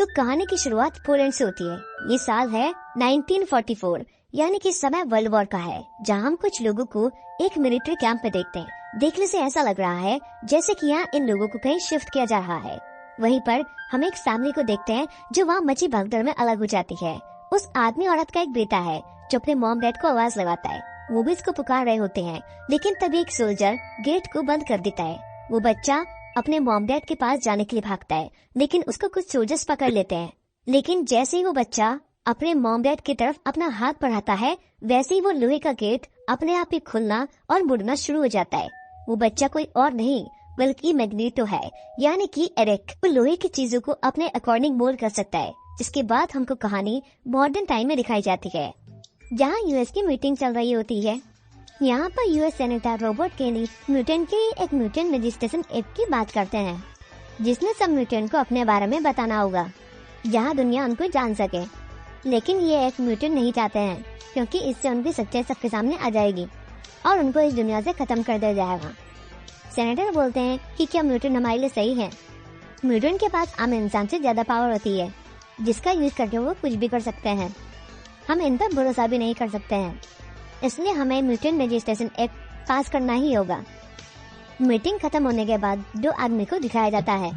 कहानी की शुरुआत पोलैंड से होती है। ये साल है 1944, यानी कि समय वर्ल्ड वॉर का है, जहाँ हम कुछ लोगों को एक मिलिट्री कैंप में देखते हैं। देखने से ऐसा लग रहा है जैसे कि यहाँ इन लोगों को कहीं शिफ्ट किया जा रहा है। वहीं पर हम एक फैमिली को देखते हैं जो वहाँ मची भगदड़ में अलग हो जाती है। उस आदमी औरत का एक बेटा है जो अपने मॉम डैड को आवाज लगाता है। वो भी इसको पुकार रहे होते हैं, लेकिन तभी एक सोल्जर गेट को बंद कर देता है। वो बच्चा अपने मॉम डैड के पास जाने के लिए भागता है, लेकिन उसको कुछ सोल्जर्स पकड़ लेते हैं। लेकिन जैसे ही वो बच्चा अपने मॉम डैड की तरफ अपना हाथ बढ़ाता है, वैसे ही वो लोहे का गेट अपने आप ही खुलना और मुड़ना शुरू हो जाता है। वो बच्चा कोई और नहीं बल्कि मैग्नेटो है, यानी कि एरिक। वो लोहे की चीजों को अपने अकॉर्डिंग मोल्ड कर सकता है, जिसके बाद हमको कहानी मॉडर्न टाइम में दिखाई जाती है, जहाँ यूएस की मीटिंग चल रही होती है। यहाँ पर US senator Robert Kelly mutant के एक म्यूटेंट रजिस्ट्रेशन एक्ट की बात करते हैं, जिसने सब म्यूटेंट को अपने बारे में बताना होगा, जहाँ दुनिया उनको जान सके। लेकिन ये एक म्यूटेंट नहीं चाहते हैं, क्योंकि इससे उनकी सच्चाई सबके सामने आ जाएगी और उनको इस दुनिया से खत्म कर दिया जाएगा। सेनेटर बोलते हैं कि क्या म्यूटेंट हमारे लिए सही है? म्यूटेंट के पास आम इंसान से ज्यादा पावर होती है, जिसका यूज करके वो कुछ भी कर सकते हैं। हम इन पर भरोसा भी नहीं कर सकते हैं, इसलिए हमें म्यूटेंट रजिस्ट्रेशन एक्ट पास करना ही होगा। मीटिंग खत्म होने के बाद दो आदमी को दिखाया जाता है,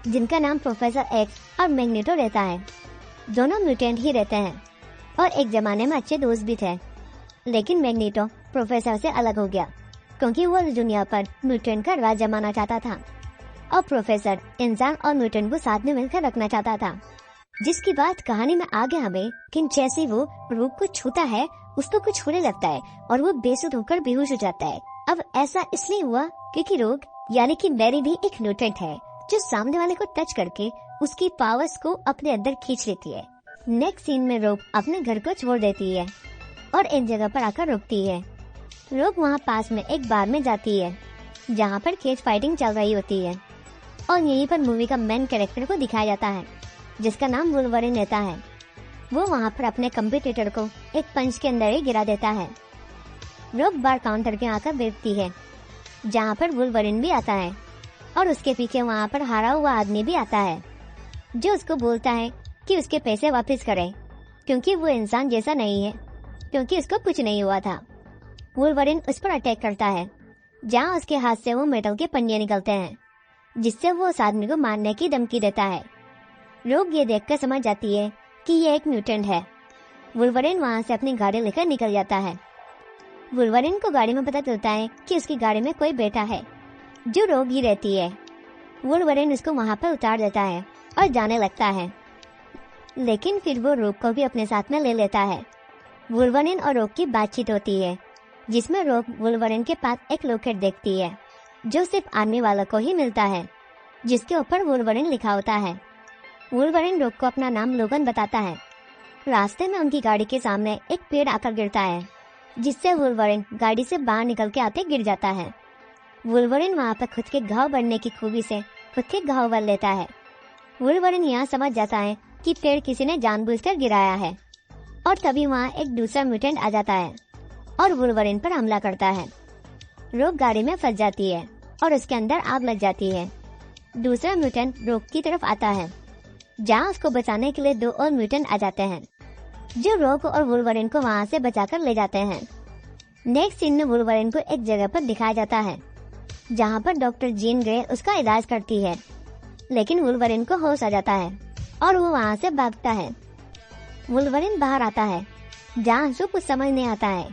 जिनका नाम प्रोफेसर एक्स और मैग्नेटो रहता है। दोनों म्यूटेंट ही रहते हैं और एक जमाने में अच्छे दोस्त भी थे। लेकिन मैग्नेटो प्रोफेसर से अलग हो गया, क्योंकि वो इस दुनिया पर म्यूटेंट का राज जमाना चाहता था, और प्रोफेसर इंसान और म्यूटेंट को साथ में मिलकर रखना चाहता था। जिसकी बात कहानी में आगे हमें कि जैसे वो रूप को छूता है, उसको कुछ होने लगता है और वो बेसुध होकर बेहोश हो जाता है। अब ऐसा इसलिए हुआ क्योंकि रोग यानी कि मैरी भी एक म्यूटेंट है, जो सामने वाले को टच करके उसकी पावर्स को अपने अंदर खींच लेती है। नेक्स्ट सीन में रोग अपने घर को छोड़ देती है और एक जगह पर आकर रुकती है। रोग वहाँ पास में एक बार में जाती है, जहाँ पर केज फाइटिंग चल रही होती है, और यहीं पर मूवी का मेन कैरेक्टर को दिखाया जाता है, जिसका नाम वुल्वरिन रहता है। वो वहाँ पर अपने कंपटीटर को एक पंच के अंदर ही गिरा देता है। रोग बार काउंटर के आकर देखती है, जहाँ पर वुल्वरिन भी आता है, और उसके पीछे वहाँ पर हारा हुआ आदमी भी आता है, जो उसको बोलता है कि उसके पैसे वापस करे, क्योंकि वो इंसान जैसा नहीं है, क्योंकि उसको कुछ नहीं हुआ था। वुल्वरिन उस पर अटैक करता है, जहाँ उसके हाथ से वो मेटल के पंजे निकलते हैं, जिससे वो उस आदमी को मारने की धमकी देता है। रोग ये देखकर समझ जाती है कि ये एक म्यूटेंट है। वुल्वरिन वहाँ से अपनी गाड़ी लेकर निकल जाता है। वुल्वरिन को गाड़ी में पता चलता है कि उसकी गाड़ी में कोई बैठा है, जो रोग ही रहती है। वुल्वरिन उसको वहाँ पर उतार देता है और जाने लगता है, लेकिन फिर वो रोग को भी अपने साथ में ले लेता है। वुल्वरिन और रोग की बातचीत होती है, जिसमें रोग वुल्वरिन के पास एक लॉकेट देखती है, जो सिर्फ आर्मी वालों को ही मिलता है, जिसके ऊपर वुल्वरिन लिखा होता है। वुल्वरिन रोग को अपना नाम लोगन बताता है। रास्ते में उनकी गाड़ी के सामने एक पेड़ आकर गिरता है, जिससे वुल्वरिन गाड़ी से बाहर निकल के आते गिर जाता है। वुल्वरिन वहाँ पर खुद के घाव बढ़ने की खूबी से खुद के घाव भर लेता है। वुल्वरिन यहाँ समझ जाता है कि पेड़ किसी ने जानबूझकर गिराया है, और तभी वहाँ एक दूसरा म्यूटेंट आ जाता है और वुल्वरिन पर हमला करता है। रोग गाड़ी में फंस जाती है और उसके अंदर आग लग जाती है। दूसरा म्यूटेंट रोग की तरफ आता है, जहाँ उसको बचाने के लिए दो और म्यूटेंट आ जाते हैं, जो रोग और वुल्वरिन को वहाँ से बचाकर ले जाते हैं। नेक्स्ट सीन में वुल्वरिन को एक जगह पर दिखाया जाता है, जहाँ पर डॉक्टर जीन ग्रे उसका इलाज करती है, लेकिन वुल्वरिन को होश आ जाता है और वो वहाँ से भागता है। वुल्वरिन बाहर आता है, जहाँ उसको कुछ समझ नहीं आता है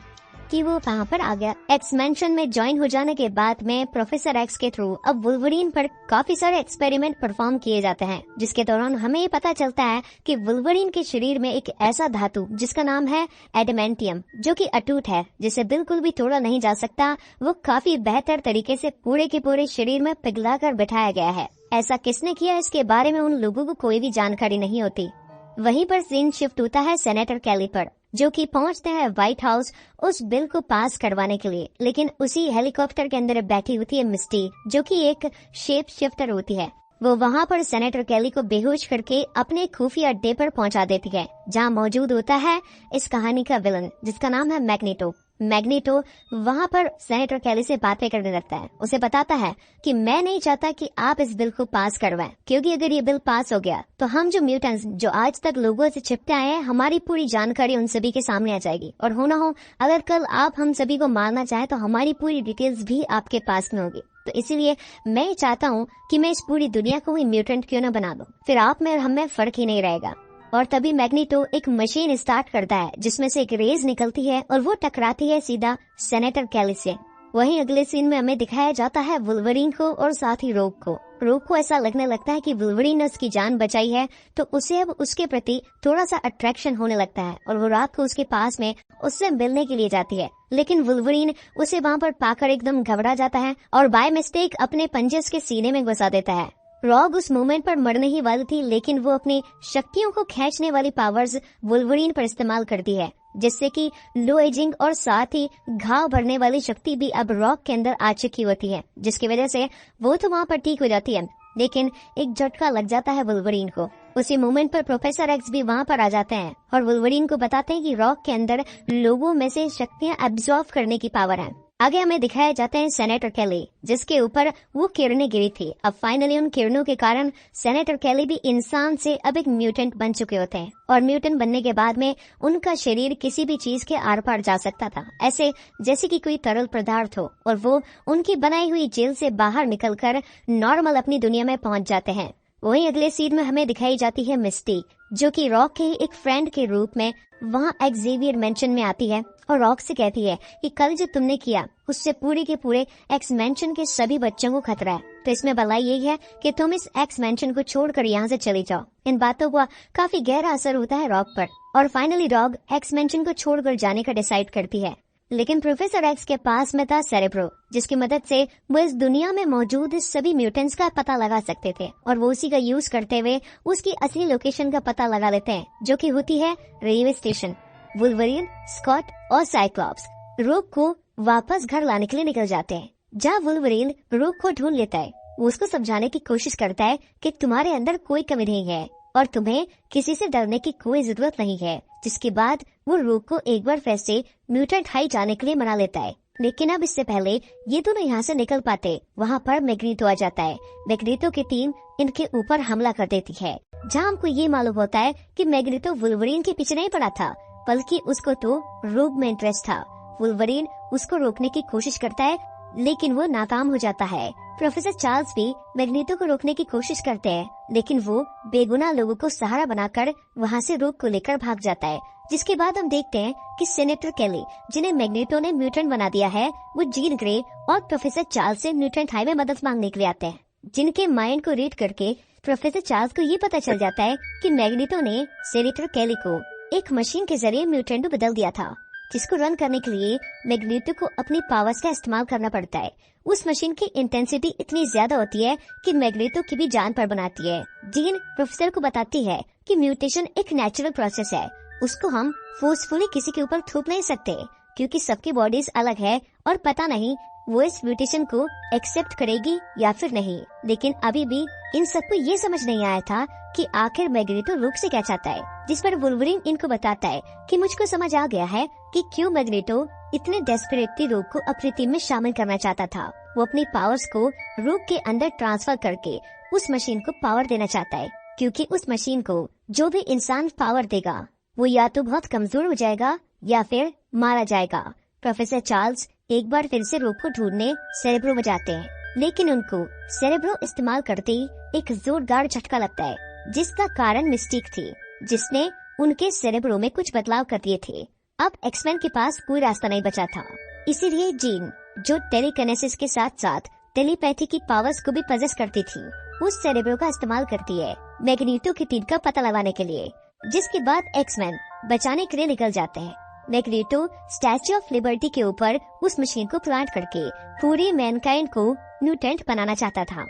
कि वो कहाँ पर आ गया। एक्स मैंशन में ज्वाइन हो जाने के बाद में प्रोफेसर एक्स के थ्रू अब वुल्वरिन पर काफी सारे एक्सपेरिमेंट परफॉर्म किए जाते हैं, जिसके दौरान हमें ये पता चलता है कि वुल्वरिन के शरीर में एक ऐसा धातु जिसका नाम है एडमेंटियम, जो कि अटूट है, जिसे बिल्कुल भी तोड़ा नहीं जा सकता। वो काफी बेहतर तरीके से पूरे के पूरे शरीर में पिघला कर बैठाया गया है। ऐसा किसने किया, इसके बारे में उन लोगों को कोई भी जानकारी नहीं होती। वहीं पर सीन शिफ्ट होता है सेनेटर केली पर, जो कि पहुंचते हैं व्हाइट हाउस उस बिल को पास करवाने के लिए। लेकिन उसी हेलीकॉप्टर के अंदर बैठी होती है मिस्टी, जो कि एक शेप शिफ्टर होती है। वो वहाँ पर सेनेटर केली को बेहोश करके अपने खुफिया अड्डे पर पहुंचा देती है, जहाँ मौजूद होता है इस कहानी का विलन, जिसका नाम है मैग्नेटो। मैग्नीटो वहाँ पर सेनेटर केली से बातें करने लगता है। उसे बताता है कि मैं नहीं चाहता कि आप इस बिल को पास करवाएं, क्योंकि अगर ये बिल पास हो गया तो हम जो म्यूटेंट्स जो आज तक लोगों से छिपते आए हैं, हमारी पूरी जानकारी उन सभी के सामने आ जाएगी। और हो ना हो, अगर कल आप हम सभी को मारना चाहे तो हमारी पूरी डिटेल्स भी आपके पास में होगी। तो इसीलिए मैं चाहता हूँ कि मैं इस पूरी दुनिया को ही म्यूटेंट क्यों न बना दूं, फिर आप में और हम में फर्क ही नहीं रहेगा। और तभी मैग्नीटो एक मशीन स्टार्ट करता है जिसमें से एक रेज निकलती है और वो टकराती है सीधा सेनेटर केली से। वहीं अगले सीन में हमें दिखाया जाता है वुल्वरीन को और साथ ही रोग को। रोग को ऐसा लगने लगता है कि वुल्वरीन ने उसकी जान बचाई है, तो उसे अब उसके प्रति थोड़ा सा अट्रैक्शन होने लगता है और वो रात को उसके पास में उससे मिलने के लिए जाती है। लेकिन वुल्वरीन उसे वहाँ पर पाकर एकदम घबरा जाता है और बाय मिस्टेक अपने पंजे उसके सीने में घुसा देता है। रॉग उस मोमेंट पर मरने ही वाली थी, लेकिन वो अपनी शक्तियों को खींचने वाली पावर्स वुल्वरीन पर इस्तेमाल करती है, जिससे कि लो एजिंग और साथ ही घाव भरने वाली शक्ति भी अब रॉक के अंदर आ चुकी होती है, जिसकी वजह से वो तो वहाँ पर ठीक हो जाती है। लेकिन एक झटका लग जाता है वुल्वरीन को। उसी मोमेंट पर प्रोफेसर एक्स भी वहाँ पर आ जाते हैं और वुल्वरीन को बताते हैं कि रॉक के अंदर लोगों में से शक्तियाँ एब्जॉर्ब करने की पावर है। आगे हमें दिखाया जाता है सेनेटर केली, जिसके ऊपर वो किरणें गिरी थी। अब फाइनली उन किरणों के कारण सेनेटर केली भी इंसान से अब एक म्यूटेंट बन चुके होते हैं और म्यूटेंट बनने के बाद में उनका शरीर किसी भी चीज के आर पार जा सकता था, ऐसे जैसे कि कोई तरल पदार्थ हो, और वो उनकी बनाई हुई जेल से बाहर निकलकर नॉर्मल अपनी दुनिया में पहुंच जाते हैं। वहीं अगले सीन में हमें दिखाई जाती है मिस्टी, जो कि रॉक के एक फ्रेंड के रूप में वहाँ एक्सेवियर मेंशन में आती है और रॉक से कहती है कि कल जो तुमने किया उससे पूरे के पूरे एक्स मेंशन के सभी बच्चों को खतरा है, तो इसमें भलाई यही है कि तुम इस एक्स मेंशन को छोड़कर यहाँ से चली जाओ। इन बातों का काफी गहरा असर होता है रॉक पर और फाइनली रॉक एक्स मेंशन को छोड़कर जाने का डिसाइड करती है। लेकिन प्रोफेसर एक्स के पास में था सेरेब्रो, जिसकी मदद से वो इस दुनिया में मौजूद सभी म्यूटेंट्स का पता लगा सकते थे और वो उसी का यूज करते हुए उसकी असली लोकेशन का पता लगा लेते हैं, जो कि होती है रेलवे स्टेशन। वुल्वरीन, स्कॉट और साइक्लॉप्स रोग को वापस घर लाने के लिए निकल जाते हैं, जहाँ वुल्वरीन रोग को ढूंढ लेता है। वो उसको समझाने की कोशिश करता है कि तुम्हारे अंदर कोई कमी नहीं है और तुम्हें किसी से डरने की कोई जरूरत नहीं है, जिसके बाद वो रोग को एक बार फिर से म्यूटेंट हाई जाने के लिए मना लेता है। लेकिन अब इससे पहले ये दोनों यहाँ से निकल पाते, वहाँ पर मैग्नीटो आ जाता है। मैग्नीटो की टीम इनके ऊपर हमला कर देती है, जहाँ हमको ये मालूम होता है कि मैग्नीटो वुल्वरीन के पीछे नहीं पड़ा था, बल्कि उसको तो रोग में इंटरेस्ट था। वुल्वरीन उसको रोकने की कोशिश करता है, लेकिन वो नाकाम हो जाता है। प्रोफेसर चार्ल्स भी मैग्नीटो को रोकने की कोशिश करते हैं, लेकिन वो बेगुनाह लोगों को सहारा बनाकर वहाँ से रोग को लेकर भाग जाता है। जिसके बाद हम देखते हैं कि सेनेटर केली, जिन्हें मैग्नीटो ने म्यूटेंट बना दिया है, वो जीन ग्रे और प्रोफेसर चार्ल्स से म्यूटेंट हाई में मदद मांगने के लिए आते हैं। जिनके माइंड को रीड करके प्रोफेसर चार्ल्स को ये पता चल जाता है कि मैग्नीटो ने सेनेटर केली को एक मशीन के जरिए म्यूटेंट में बदल दिया था, जिसको रन करने के लिए मैग्नीटो को अपनी पावर्स का इस्तेमाल करना पड़ता है। उस मशीन की इंटेंसिटी इतनी ज्यादा होती है कि मैग्नीटो की भी जान पर बनाती है। जीन प्रोफेसर को बताती है कि म्यूटेशन एक नेचुरल प्रोसेस है, उसको हम फोर्सफुली किसी के ऊपर थोप नहीं सकते, क्योंकि सबकी बॉडीज अलग है और पता नहीं वो इस म्यूटेशन को एक्सेप्ट करेगी या फिर नहीं। लेकिन अभी भी इन सबको ये समझ नहीं आया था कि आखिर मैग्नीटो रोग से क्या चाहता है, जिस पर वुल्वरीन इनको बताता है कि मुझको समझ आ गया है कि क्यों मैग्नीटो इतने डेस्परेटली रोग को अपनी टीम में शामिल करना चाहता था। वो अपनी पावर्स को रोग के अंदर ट्रांसफर करके उस मशीन को पावर देना चाहता है, क्योंकि उस मशीन को जो भी इंसान पावर देगा वो या तो बहुत कमजोर हो जाएगा या फिर मारा जाएगा। प्रोफेसर चार्ल्स एक बार फिर से रोग को ढूंढने सेरेब्रो में जाते हैं, लेकिन उनको सेरेब्रो इस्तेमाल करते ही एक जोरदार झटका लगता है, जिसका कारण मिस्टीक थी, जिसने उनके सेरेब्रो में कुछ बदलाव कर दिए थे। अब एक्समैन के पास कोई रास्ता नहीं बचा था, इसीलिए जीन, जो टेलीकिनेसिस के साथ साथ टेलीपैथी की पावर्स को भी पजेस करती थी, उस सेरेब्रो का इस्तेमाल करती है मैग्नीटो की टीम का पता लगाने के लिए। जिसके बाद एक्समैन बचाने के लिए निकल जाते हैं। मैग्नीटो स्टैच्यू ऑफ लिबर्टी के ऊपर उस मशीन को प्लांट करके पूरी मैनकाइंड को म्यूटेंट बनाना चाहता था।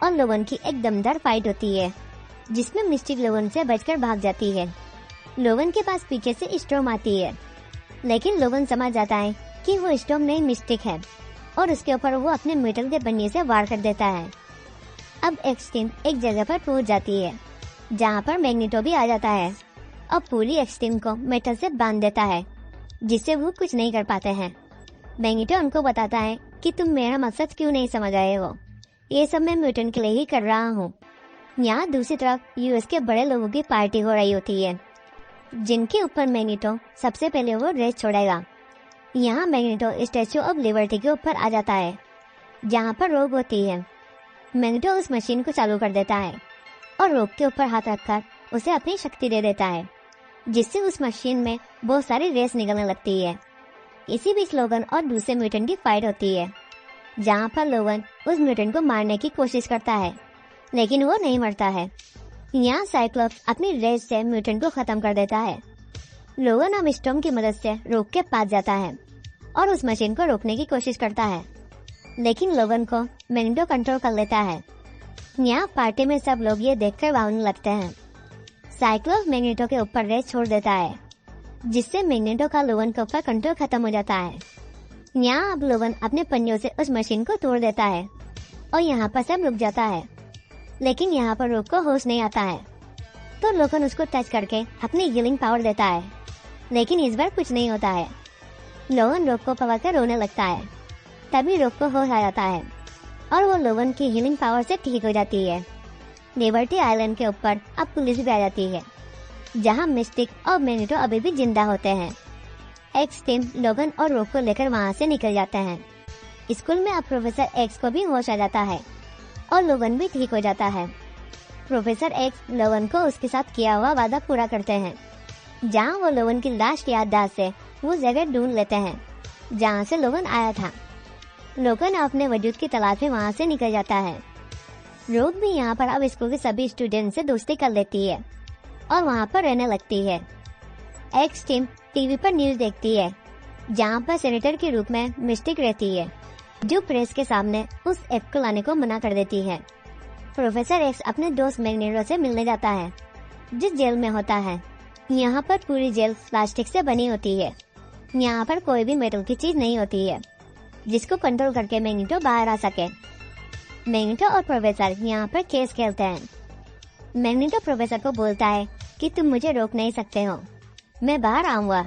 और लोवन की एक दमदार फाइट होती है, जिसमें मिस्टिक लोवन से बचकर भाग जाती है। लोवन के पास पीछे से स्टॉर्म आती है, लेकिन लोवन समझ जाता है कि वो स्टॉर्म नहीं मिस्टिक है और उसके ऊपर वो अपने मेटल के बन्नी से वार कर देता है। अब एक्सटीम एक जगह पर पहुंच जाती है, जहाँ पर मैग्नीटो भी आ जाता है और पूरी एक्सटीम को मेटल से बांध देता है। जिससे वो कुछ नहीं कर पाते हैं। मैग्नेटो उनको बताता है कि तुम मेरा मकसद क्यों नहीं समझ रहे हो, ये सब मैं म्यूटेंट के लिए ही कर रहा हूँ। यहाँ दूसरी तरफ यूएस के बड़े लोगों की पार्टी हो रही होती है, जिनके ऊपर मैग्नेटो सबसे पहले वो रेस छोड़ेगा। यहाँ मैग्नेटो स्टैच्यू ऑफ लिबर्टी के ऊपर आ जाता है, जहाँ पर रोक होती है। मैग्नेटो उस मशीन को चालू कर देता है और रोक के ऊपर हाथ रखकर उसे अपनी शक्ति दे देता है, जिससे उस मशीन में बहुत सारी रेस निकलने लगती है। इसी बीच लोगन और दूसरे म्यूटेंट की फाइट होती है, जहाँ पर लोगन उस म्यूटेंट को मारने की कोशिश करता है, लेकिन वो नहीं मरता है। यहाँ साइक्लोप्स अपनी रेस से म्यूटेंट को खत्म कर देता है। लोगन अब स्टॉर्म की मदद से रोक के पास जाता है और उस मशीन को रोकने की कोशिश करता है, लेकिन लोगन को मैग्नेटो कंट्रोल कर लेता है। यहाँ पार्टी में सब लोग ये देखकर भागने लगते हैं। साइक्लोप्स मैग्नेटो के ऊपर रेस छोड़ देता है, जिससे मैग्नेटो का लोगन के ऊपर कंट्रोल खत्म हो जाता है। यहाँ अब लोगन अपने पंजों से उस मशीन को तोड़ देता है और यहाँ पर सब रुक जाता है, लेकिन यहाँ पर रोक को होश नहीं आता है, तो लोगन उसको टच करके अपनी हीलिंग पावर देता है, लेकिन इस बार कुछ नहीं होता है। लोगन रोक को पकड़कर रोने लगता है। तभी रोक को होश आ जाता है और वो लोगन की हीलिंग पावर से ठीक हो जाती है। लिबर्टी आइलैंड के ऊपर अब पुलिस भी आ जाती है, जहाँ मिस्टिक और मैग्नेटो अभी भी जिंदा होते हैं। एक्स टीम लोगन और रोक को लेकर वहाँ से निकल जाते हैं। स्कूल में अब प्रोफेसर एक्स को भी होश आ जाता है और लोगन भी ठीक हो जाता है। प्रोफेसर एक्स लोगन को उसके साथ किया हुआ वादा पूरा करते हैं, जहाँ वो लोगन की लाश की याददाश्त से वो जगह ढूंढ लेते हैं जहाँ से लोगन आया था। लोगन अपने वजूद की तलाश में वहाँ से निकल जाता है। रोक भी यहाँ पर अब स्कूल के सभी स्टूडेंट से दोस्ती कर लेती है और वहाँ पर रहने लगती है। एक्स टीम टीवी पर न्यूज देखती है, जहाँ पर सेनेटर के रूप में मिस्टिक रहती है, जो प्रेस के सामने उस ऐप को लाने को मना कर देती है। प्रोफेसर एक्स अपने दोस्त मैग्नेटो से मिलने जाता है, जिस जेल में होता है। यहाँ पर पूरी जेल प्लास्टिक से बनी होती है। यहाँ पर कोई भी मेटल की चीज नहीं होती है, जिसको कंट्रोल करके मैग्नेटो बाहर आ सके। मैग्नेटो और प्रोफेसर यहाँ पर चेस खेलते हैं। मैग्नेटो प्रोफेसर को बोलता है कि तुम मुझे रोक नहीं सकते हो, मैं बाहर आऊंगा